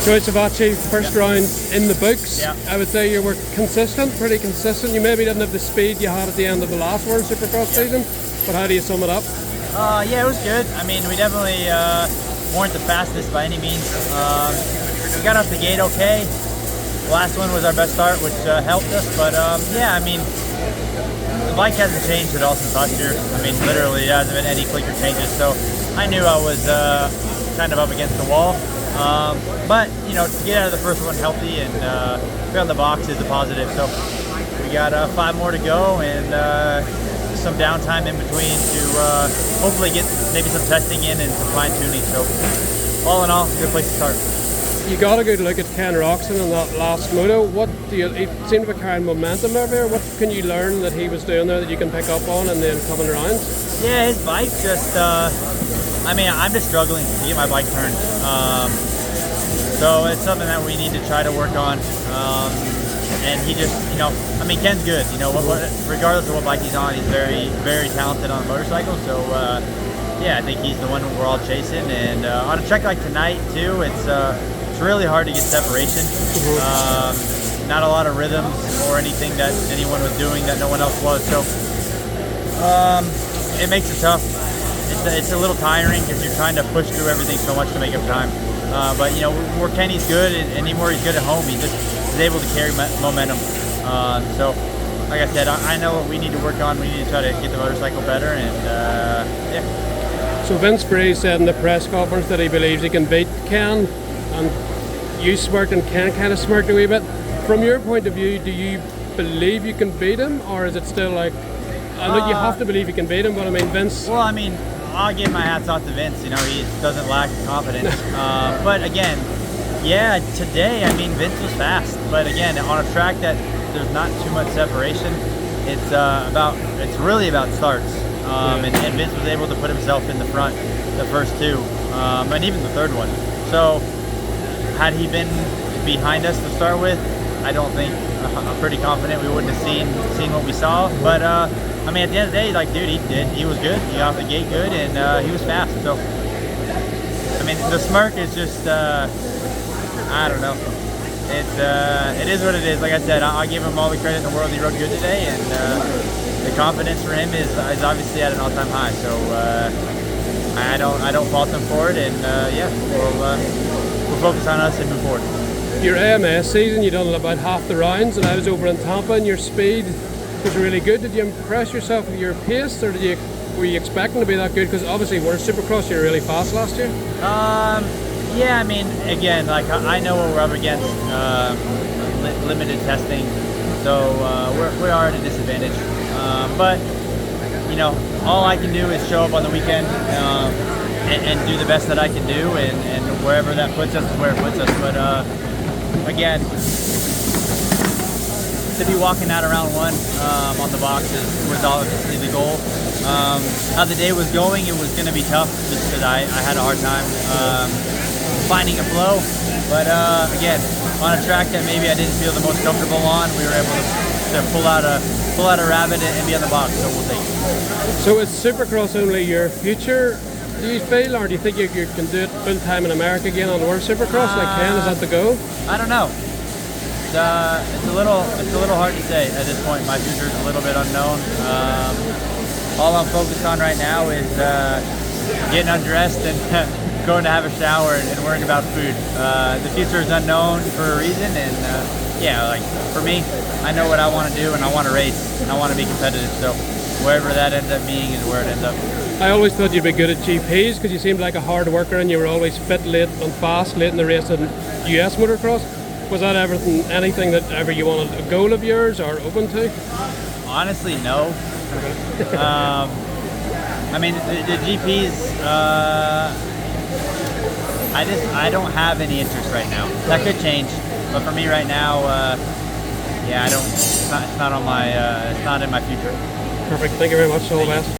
So Savatgy, first round in the books. Yeah. I would say you were consistent, pretty consistent. You maybe didn't have the speed you had at the end of the last World Supercross season, but how do you sum it up? Yeah, it was good. I mean, we definitely weren't the fastest by any means. We got off the gate okay. The last one was our best start, which helped us. But yeah, I mean, the bike hasn't changed at all since last year. I mean, literally, there hasn't been any clicker changes. So I knew I was kind of up against the wall. But you know, to get out of the first one healthy and be on the box is a positive. So we got 5 more to go and some downtime in between to hopefully get maybe some testing in and some fine tuning. So all in all, a good place to start. You got a good look at Ken Roxon in that last moto. What do you? He seemed to be carrying momentum over there. What can you learn that he was doing there that you can pick up on and then coming around? Yeah, his bike just. I mean, I'm just struggling to get my bike turned. So it's something that we need to try to work on. And he just, you know, I mean, Ken's good. You know, regardless of what bike he's on, he's very, very talented on a motorcycle. So, yeah, I think he's the one we're all chasing. And on a track like tonight, too, it's really hard to get separation. Not a lot of rhythms or anything that anyone was doing that no one else was. So it makes it tough. It's a little tiring because you're trying to push through everything so much to make up time. But you know, where Kenny's good and anywhere he's good at home, he's able to carry momentum. So, like I said, I know what we need to work on. We need to try to get the motorcycle better, and yeah. So Vince Bree said in the press conference that he believes he can beat Ken, and you smirked and Ken kind of smirked a wee bit. From your point of view, do you believe you can beat him, or is it still like, I know you have to believe you can beat him, but I mean, Vince... Well, I mean, I'll give my hats off to Vince. You know, he doesn't lack confidence. But again, yeah, today, I mean, Vince was fast. But again, on a track that there's not too much separation, it's really about starts. And Vince was able to put himself in the front the first 2, and even the third one. So had he been behind us to start with, I don't think, I'm pretty confident we wouldn't have seen what we saw. But I mean, at the end of the day, like, dude, he was good. He got off the gate good, and he was fast. So I mean, the smirk is just I don't know. It is what it is. Like I said, I'll give him all the credit in the world. He rode good today, and the confidence for him is obviously at an all-time high. So I don't fault him for it, and yeah, we'll focus on us and move forward. Your AMS season, you done about half the rounds, and I was over in Tampa, and your speed was really good. Did you impress yourself with your pace, or were you expecting to be that good? Because obviously, World Supercross, you were really fast last year. Yeah, I mean, again, like I know what we're up against, limited testing, so we are at a disadvantage. But you know, all I can do is show up on the weekend and do the best that I can do, and wherever that puts us is where it puts us. But again, to be walking out around 1 on the boxes was obviously the goal. How the day was going, it was going to be tough just because I had a hard time finding a flow. But again, on a track that maybe I didn't feel the most comfortable on, we were able to pull out a rabbit and be on the box. So we'll take it. So is Supercross only your future, do you feel, or do you think you can do it full time in America again on the World Supercross like Ken? Is that the goal? I don't know. It's a little hard to say at this point. My future is a little bit unknown. All I'm focused on right now is getting undressed and going to have a shower and worrying about food. The future is unknown for a reason, and yeah, like for me, I know what I want to do, and I want to race, and I want to be competitive. So wherever that ends up being is where it ends up. I always thought you'd be good at GPs because you seemed like a hard worker, and you were always fit late and fast late in the race in US motocross. Was that anything that ever you wanted, a goal of yours or open to? Honestly, no. I mean, the GPs, I don't have any interest right now. That could change, but for me right now, yeah, it's not in my future. Perfect. Thank you very much. All the best.